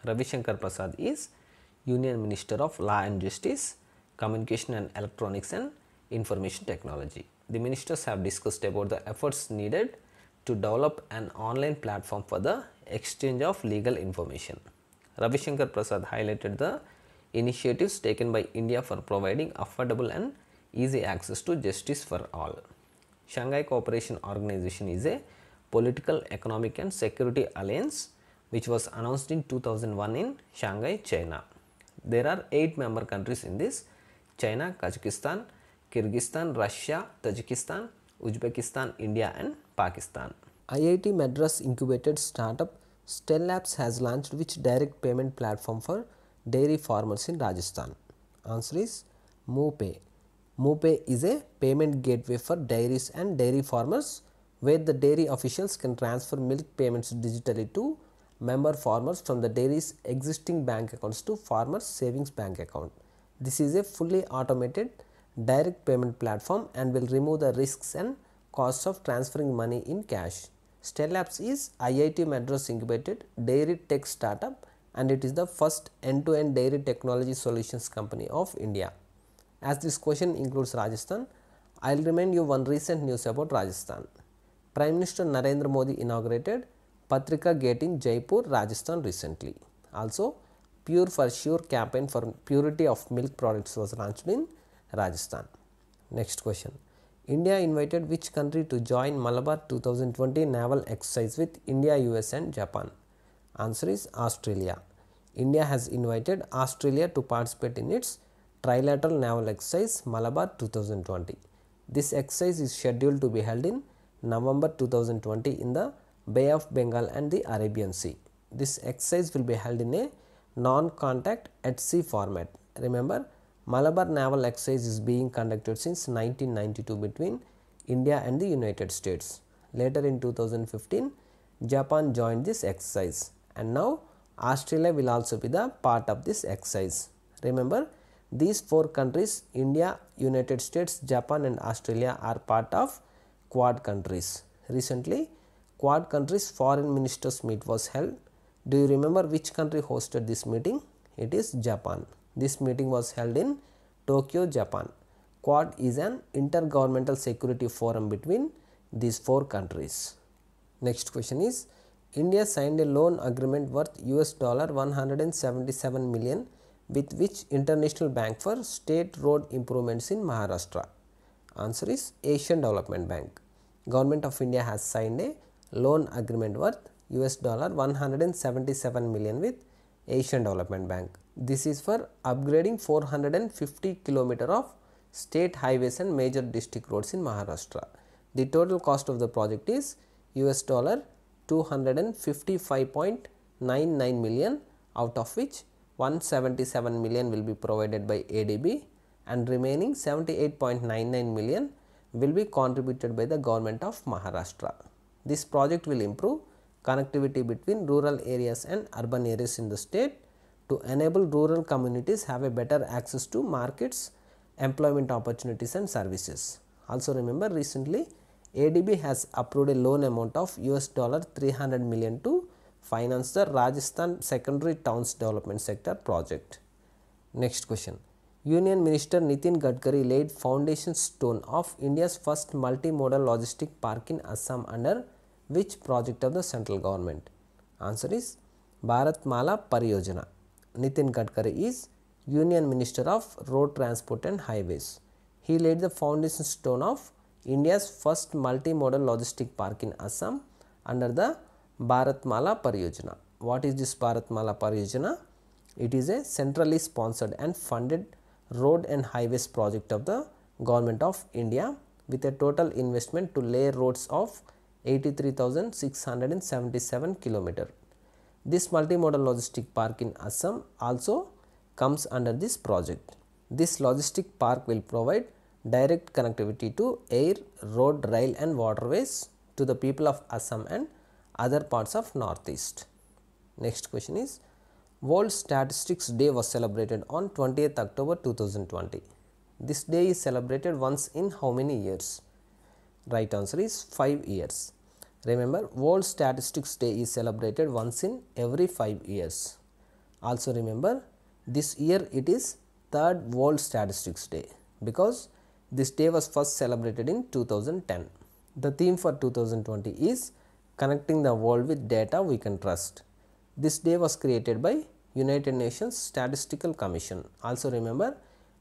Ravi Shankar Prasad is Union Minister of Law and Justice, Communication and Electronics and Information Technology. The ministers have discussed about the efforts needed to develop an online platform for the exchange of legal information. Ravi Shankar Prasad highlighted the initiatives taken by India for providing affordable and easy access to justice for all. Shanghai Cooperation Organization is a political, economic and security alliance which was announced in 2001 in Shanghai, China. There are 8 member countries in this: China, Kazakhstan, Kyrgyzstan, Russia, Tajikistan, Uzbekistan, India and Pakistan. IIT Madras incubated startup Stell Labs has launched which direct payment platform for dairy farmers in Rajasthan? Answer is MoPay. MoPay is a payment gateway for dairies and dairy farmers where the dairy officials can transfer milk payments digitally to member farmers from the dairy's existing bank accounts to farmers' savings bank account. This is a fully automated direct payment platform and will remove the risks and costs of transferring money in cash. Stell Labs is IIT Madras incubated dairy tech startup and it is the first end-to-end dairy technology solutions company of India. As this question includes Rajasthan, I will remind you one recent news about Rajasthan. Prime Minister Narendra Modi inaugurated Patrika Gate in Jaipur, Rajasthan recently. Also, Pure for Sure campaign for purity of milk products was launched in Rajasthan. Next question. India invited which country to join Malabar 2020 naval exercise with India, US and Japan? Answer is Australia. India has invited Australia to participate in its trilateral naval exercise Malabar 2020. This exercise is scheduled to be held in November 2020 in the Bay of Bengal and the Arabian Sea. This exercise will be held in a non-contact at sea format. Remember, Malabar naval exercise is being conducted since 1992 between India and the United States. Later in 2015, Japan joined this exercise and now Australia will also be the part of this exercise. Remember, these 4 countries, India, United States, Japan and Australia are part of Quad countries. Recently, Quad countries foreign ministers meet was held. Do you remember which country hosted this meeting? It is Japan. This meeting was held in Tokyo, Japan. Quad is an intergovernmental security forum between these 4 countries. Next question is, India signed a loan agreement worth $177 million with which international bank for state road improvements in Maharashtra? Answer is Asian Development Bank. Government of India has signed a loan agreement worth $177 million with Asian Development Bank. This is for upgrading 450 km of state highways and major district roads in Maharashtra. The total cost of the project is $255.99 million, out of which $177 million will be provided by ADB and remaining $78.99 million will be contributed by the government of Maharashtra. This project will improve connectivity between rural areas and urban areas in the state to enable rural communities have a better access to markets, employment opportunities and services. Also remember, recently ADB has approved a loan amount of $300 million to finance the Rajasthan secondary towns development sector project. Next question. Union Minister Nitin Gadkari laid foundation stone of India's first multimodal logistic park in Assam under which project of the central government? Answer is Bharatmala Pariyojana. Nitin Gadkari is Union Minister of Road Transport and Highways. He laid the foundation stone of India's first multimodal logistic park in Assam under the Bharatmala Pariyojana. What is this Bharatmala Pariyojana? It is a centrally sponsored and funded road and highways project of the Government of India with a total investment to lay roads of 83,677 km. This multimodal logistic park in Assam also comes under this project. This logistic park will provide direct connectivity to air, road, rail and waterways to the people of Assam and other parts of Northeast. Next question is, World Statistics Day was celebrated on 20th October 2020. This day is celebrated once in how many years? Right answer is 5 years. Remember, World Statistics Day is celebrated once in every 5 years. Also remember, this year it is 3rd World Statistics Day because this day was first celebrated in 2010. The theme for 2020 is Connecting the World with Data We Can Trust. This day was created by United Nations Statistical Commission. Also remember,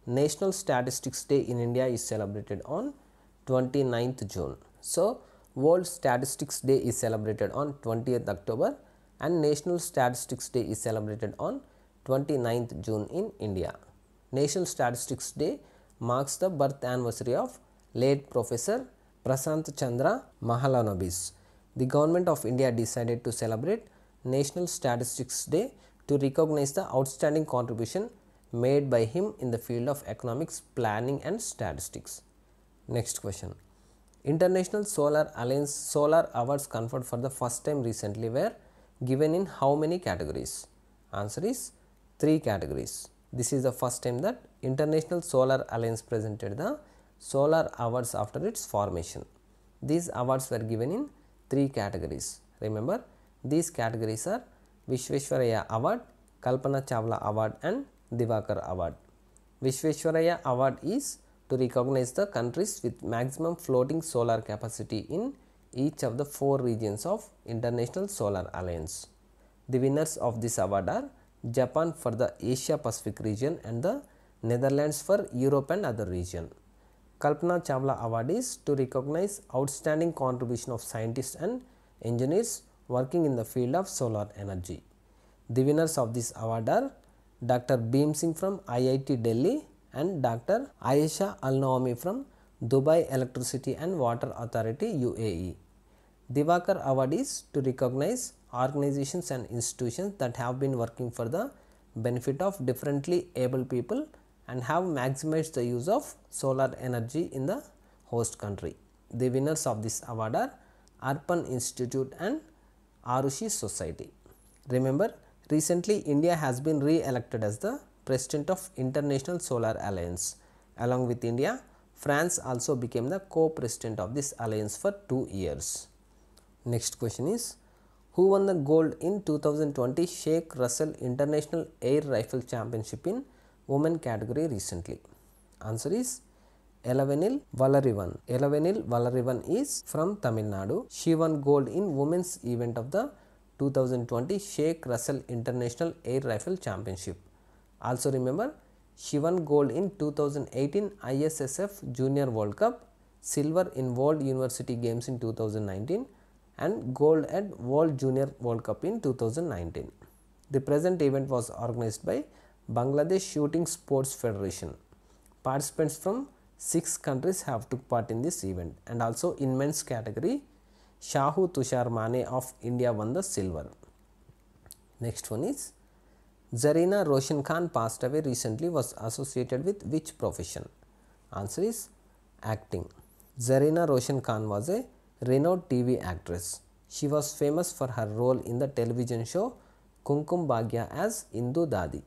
National Statistics Day in India is celebrated on 29th June. So, World Statistics Day is celebrated on 20th October and National Statistics Day is celebrated on 29th June in India. National Statistics Day marks the birth anniversary of late Professor Prasant Chandra Mahalanobis. The Government of India decided to celebrate National Statistics Day to recognize the outstanding contribution made by him in the field of economics, planning and statistics. Next question. International Solar Alliance Solar Awards conferred for the first time recently were given in how many categories? Answer is 3 categories. This is the first time that International Solar Alliance presented the Solar Awards after its formation. These awards were given in 3 categories. Remember, these categories are Vishveshwaraya Award, Kalpana Chawla Award and Divakar Award. Vishveshwaraya Award is to recognize the countries with maximum floating solar capacity in each of the 4 regions of International Solar Alliance. The winners of this award are Japan for the Asia Pacific region and the Netherlands for Europe and other region. Kalpana Chawla Award is to recognize outstanding contribution of scientists and engineers working in the field of solar energy. The winners of this award are Dr. Bhim Singh from IIT Delhi and Dr. Ayesha Al-Naomi from Dubai Electricity and Water Authority UAE. Divakar Award is to recognize organizations and institutions that have been working for the benefit of differently able people and have maximized the use of solar energy in the host country. The winners of this award are Arpan Institute and Arushi Society. Remember, recently India has been re-elected as the President of International Solar Alliance. Along with India, France also became the co-president of this alliance for 2 years. Next question is, who won the gold in 2020 Sheikh Russell International Air Rifle Championship in women category recently? Answer is Elavenil Valarivan. Elavenil Valarivan is from Tamil Nadu. She won gold in women's event of the 2020 Sheikh Russell International Air Rifle Championship. Also remember, she won gold in 2018 ISSF Junior World Cup silver in World University Games in 2019 and gold at World Junior World Cup in 2019. The present event was organized by Bangladesh Shooting Sports Federation. Participants from 6 countries have took part in this event, and also in men's category Shahu Tushar Mane of India won the silver. Next one is Zarina Roshan Khan passed away recently, was associated with which profession? Answer is acting. Zarina Roshan Khan was a renowned TV actress. She was famous for her role in the television show Kumkum Bhagya as Indu Dadi.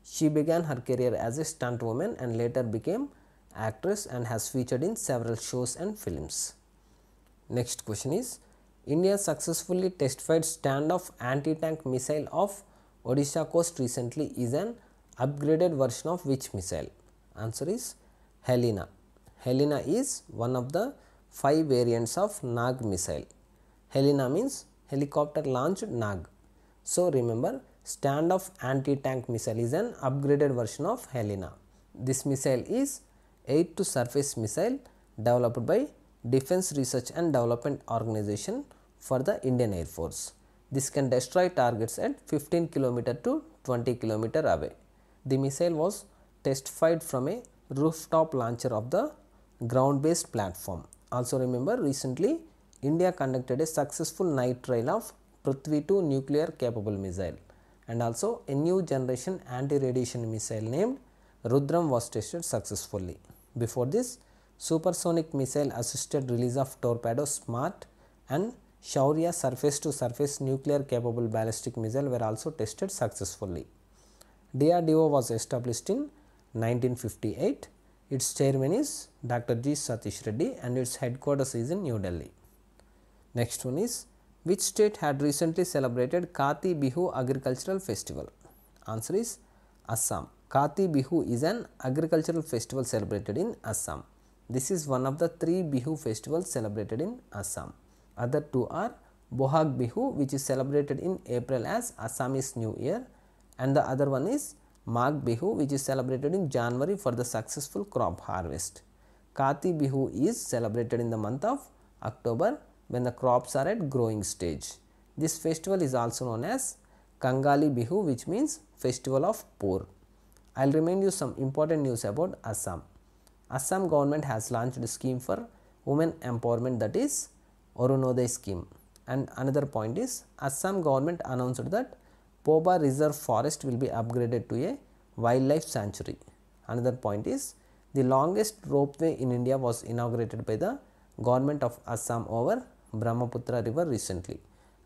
She began her career as a stunt woman and later became actress and has featured in several shows and films. Next question is India successfully test-fired standoff anti-tank missile of Odisha coast recently is an upgraded version of which missile? Answer is Helena. Helena is one of the 5 variants of Nag missile. Helena means helicopter launched Nag. So remember, standoff anti-tank missile is an upgraded version of Helena. This missile is air to surface missile developed by Defence Research and Development Organization for the Indian Air Force. This can destroy targets at 15 km to 20 km away. The missile was test fired from a rooftop launcher of the ground based platform. Also remember, recently India conducted a successful night trial of Prithvi 2 nuclear capable missile, and also a new generation anti-radiation missile named Rudram was tested successfully. Before this, supersonic missile assisted release of Torpedo Smart and Shaurya surface to surface nuclear capable ballistic missile were also tested successfully. DRDO was established in 1958. Its chairman is Dr. G. Satish Reddy and its headquarters is in New Delhi. Next one is which state had recently celebrated Kati Bihu agricultural festival? Answer is Assam. Kati Bihu is an agricultural festival celebrated in Assam. This is one of the 3 Bihu festivals celebrated in Assam. Other 2 are Bohag Bihu, which is celebrated in April as Assamese New Year, and the other one is Magh Bihu, which is celebrated in January for the successful crop harvest. Kati Bihu is celebrated in the month of October when the crops are at growing stage. This festival is also known as Kangali Bihu, which means festival of poor. I will remind you some important news about Assam. Assam government has launched a scheme for women empowerment, that is Arunodaya scheme. And another point is Assam government announced that Poba Reserve Forest will be upgraded to a wildlife sanctuary. Another point is the longest ropeway in India was inaugurated by the government of Assam over Brahmaputra river recently.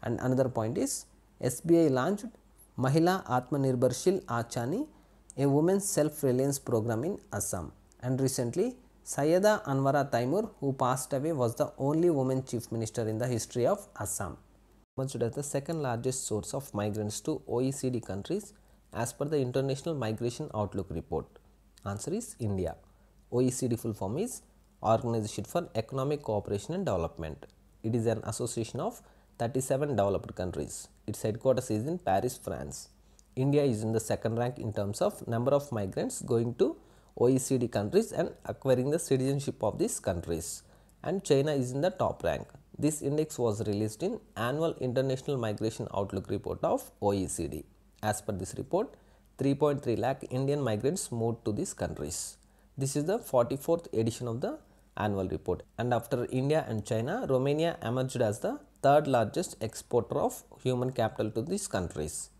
And another point is SBI launched Mahila Atmanirbharshil Achani, a women's self-reliance program in Assam. And recently Sayyeda Anwara Taimur, who passed away, was the only woman chief minister in the history of Assam. Emerged as the second largest source of migrants to OECD countries as per the International Migration Outlook report. Answer is India. OECD full form is Organization for Economic Cooperation and Development. It is an association of 37 developed countries. Its headquarters is in Paris, France. India is in the second rank in terms of number of migrants going to OECD countries and acquiring the citizenship of these countries, and China is in the top rank. This index was released in Annual International Migration Outlook report of OECD. As per this report, 3.3 lakh Indian migrants moved to these countries. This is the 44th edition of the annual report, and after India and China, Romania emerged as the third largest exporter of human capital to these countries.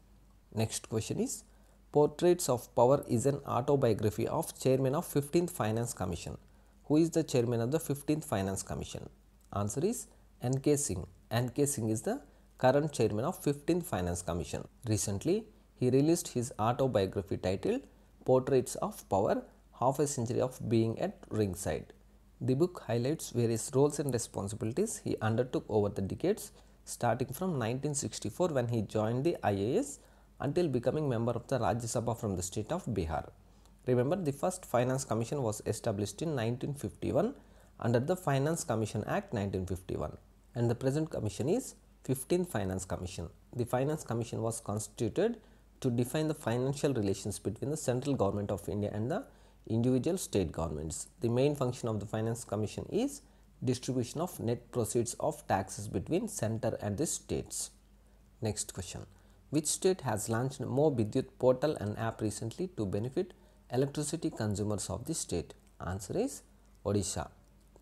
Next question is, Portraits of Power is an autobiography of Chairman of 15th Finance Commission. Who is the Chairman of the 15th Finance Commission? Answer is N.K. Singh. N.K. Singh is the current Chairman of 15th Finance Commission. Recently, he released his autobiography titled Portraits of Power, Half a Century of Being at Ringside. The book highlights various roles and responsibilities he undertook over the decades, starting from 1964 when he joined the IAS until becoming member of the Rajya Sabha from the state of Bihar. Remember, the first Finance Commission was established in 1951 under the Finance Commission Act 1951, and the present commission is 15th Finance Commission. The Finance Commission was constituted to define the financial relations between the central government of India and the individual state governments. The main function of the Finance Commission is distribution of net proceeds of taxes between center and the states. Next question. Which state has launched Mo Bidyut portal and app recently to benefit electricity consumers of the state? Answer is Odisha.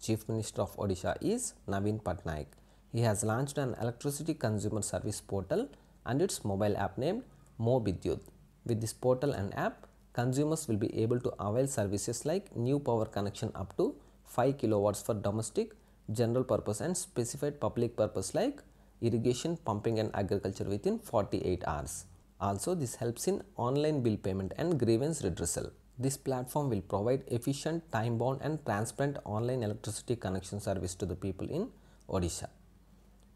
Chief Minister of Odisha is Naveen Patnaik. He has launched an electricity consumer service portal and its mobile app named Mo Bidyut. With this portal and app, consumers will be able to avail services like new power connection up to 5 kilowatts for domestic, general purpose and specified public purpose like irrigation, pumping and agriculture within 48 hours. Also, this helps in online bill payment and grievance redressal. This platform will provide efficient, time-bound and transparent online electricity connection service to the people in Odisha.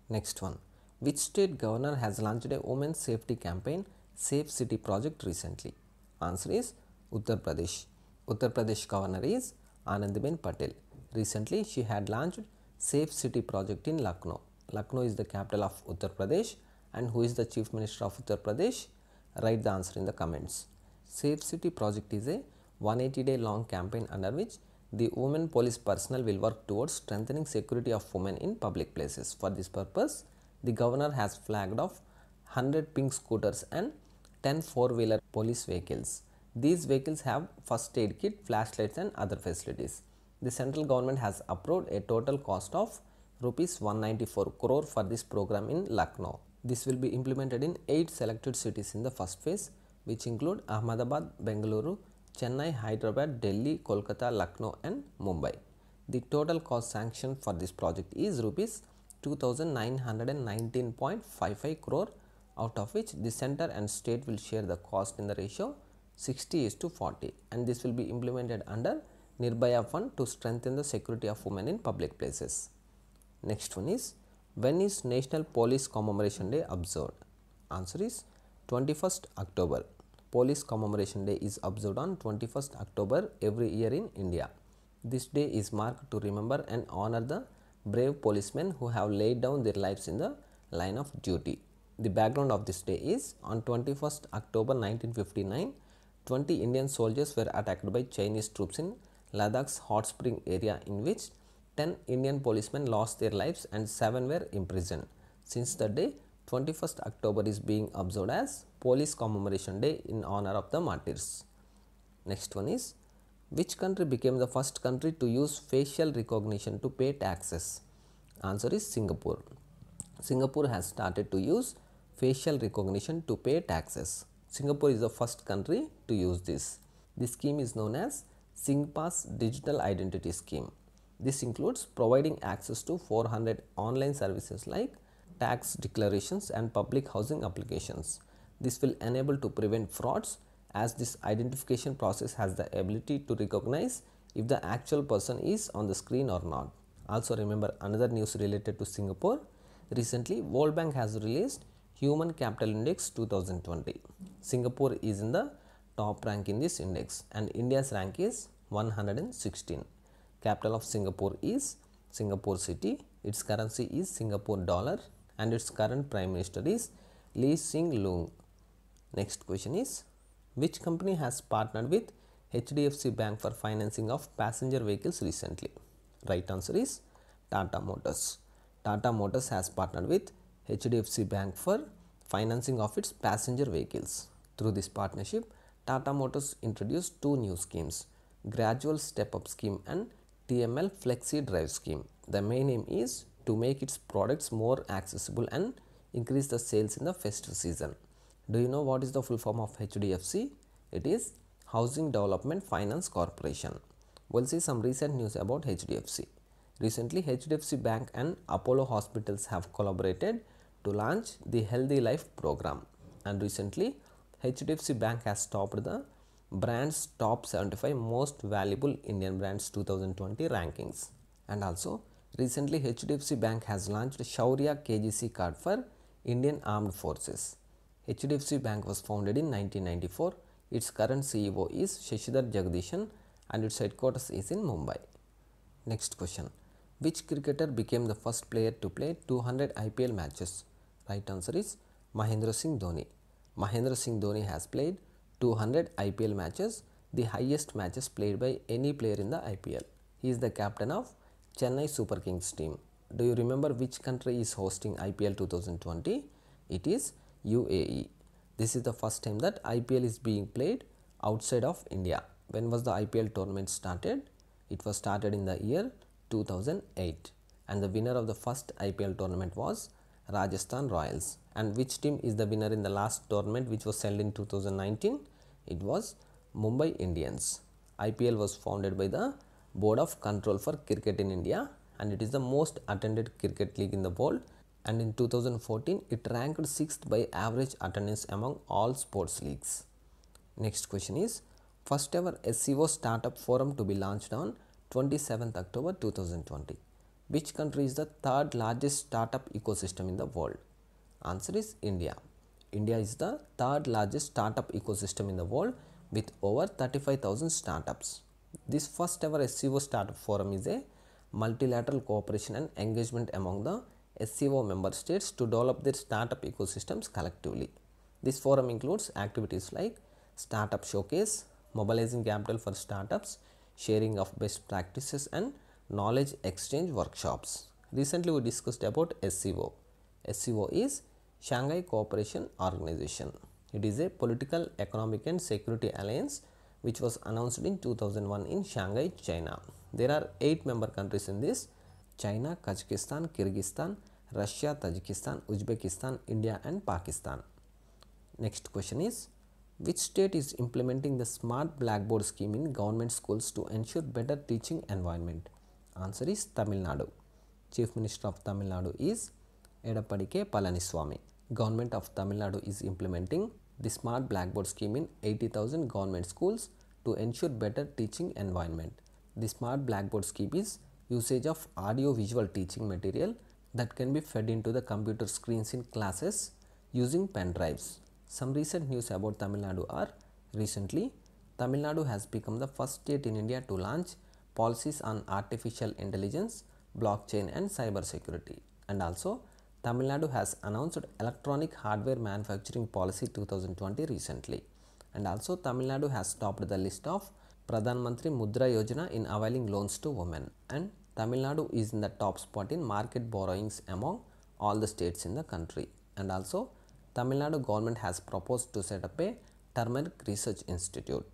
Next one. Which state governor has launched a women's safety campaign, Safe City Project recently? Answer is Uttar Pradesh. Uttar Pradesh governor is Anandiben Patel. Recently, she had launched Safe City Project in Lucknow. Lucknow is the capital of Uttar Pradesh, and who is the Chief Minister of Uttar Pradesh? Write the answer in the comments. Safe City Project is a 180-day long campaign under which the women police personnel will work towards strengthening security of women in public places. For this purpose, the governor has flagged off 100 pink scooters and 10 four-wheeler police vehicles. These vehicles have first aid kit, flashlights and other facilities. The central government has approved a total cost of Rs 194 crore for this program in Lucknow. This will be implemented in 8 selected cities in the first phase, which include Ahmedabad, Bengaluru, Chennai, Hyderabad, Delhi, Kolkata, Lucknow and Mumbai. The total cost sanctioned for this project is Rs 2,919.55 crore, out of which the center and state will share the cost in the ratio 60:40, and this will be implemented under Nirbhaya Fund to strengthen the security of women in public places. Next one is, when is National Police Commemoration Day observed? Answer is 21st October. Police Commemoration Day is observed on 21st October every year in India. This day is marked to remember and honor the brave policemen who have laid down their lives in the line of duty. The background of this day is, on 21st October 1959, 20 Indian soldiers were attacked by Chinese troops in Ladakh's hot spring area, in which 10 Indian policemen lost their lives and 7 were imprisoned. Since that day, 21st October is being observed as Police Commemoration Day in honor of the martyrs. Next one is, which country became the first country to use facial recognition to pay taxes? Answer is Singapore. Singapore has started to use facial recognition to pay taxes. Singapore is the first country to use this. This scheme is known as SingPass Digital Identity Scheme. This includes providing access to 400 online services like tax declarations and public housing applications. This will enable to prevent frauds, as this identification process has the ability to recognize if the actual person is on the screen or not. Also remember another news related to Singapore. Recently, World Bank has released Human Capital Index 2020. Singapore is in the top rank in this index and India's rank is 116. Capital of Singapore is Singapore City. Its currency is Singapore dollar and its current Prime Minister is Lee Hsien Loong. Next question is, which company has partnered with HDFC Bank for financing of passenger vehicles recently? Right answer is Tata Motors. Tata Motors has partnered with HDFC Bank for financing of its passenger vehicles. Through this partnership, Tata Motors introduced 2 new schemes, Gradual Step Up Scheme and TML Flexi Drive Scheme. The main aim is to make its products more accessible and increase the sales in the festive season. Do you know what is the full form of HDFC? It is Housing Development Finance Corporation. We'll see some recent news about HDFC. Recently, HDFC Bank and Apollo Hospitals have collaborated to launch the Healthy Life program. And recently, HDFC Bank has topped the brand's top 75 most valuable Indian brands 2020 rankings. And also, recently HDFC Bank has launched Shaurya KGC card for Indian Armed Forces. HDFC Bank was founded in 1994. Its current CEO is Shashidhar Jagdishan and its headquarters is in Mumbai. Next question. Which cricketer became the first player to play 200 IPL matches? Right answer is Mahendra Singh Dhoni. Mahendra Singh Dhoni has played 200 IPL matches. the highest matches played by any player in the IPL. He is the captain of Chennai Super Kings team. Do you remember which country is hosting IPL 2020? It is UAE. This is the first time that IPL is being played outside of India. When was the IPL tournament started? It was started in the year 2008, and the winner of the first IPL tournament was Rajasthan Royals. And which team is the winner in the last tournament which was held in 2019? It was Mumbai Indians. IPL was founded by the Board of Control for Cricket in India, and it is the most attended cricket league in the world, and in 2014 it ranked 6th by average attendance among all sports leagues. Next question is, first ever SEO startup forum to be launched on 27th October 2020. Which country is the third largest startup ecosystem in the world? Answer is India. India is the third largest startup ecosystem in the world with over 35,000 startups. This first ever SEO startup forum is a multilateral cooperation and engagement among the SEO member states to develop their startup ecosystems collectively. This forum includes activities like startup showcase, mobilizing capital for startups, sharing of best practices, and knowledge exchange workshops. Recently we discussed about SCO. SCO is Shanghai Cooperation Organization. It is a political, economic and security alliance which was announced in 2001 in Shanghai, China. There are 8 member countries in this: China, Kazakhstan, Kyrgyzstan, Russia, Tajikistan, Uzbekistan, India and Pakistan. Next question is, which state is implementing the smart blackboard scheme in government schools to ensure better teaching environment? Answer is Tamil Nadu. Chief Minister of Tamil Nadu is Edappadi K. Palaniswamy. Government of Tamil Nadu is implementing the smart blackboard scheme in 80,000 government schools to ensure better teaching environment. The smart blackboard scheme is usage of audio visual teaching material that can be fed into the computer screens in classes using pen drives. Some recent news about Tamil Nadu are: recently, Tamil Nadu has become the first state in India to launch policies on artificial intelligence, blockchain and cyber security. And also, Tamil Nadu has announced electronic hardware manufacturing policy 2020 recently. And also, Tamil Nadu has topped the list of Pradhan Mantri Mudra Yojana in availing loans to women. And Tamil Nadu is in the top spot in market borrowings among all the states in the country. And also, Tamil Nadu government has proposed to set up a turmeric research institute.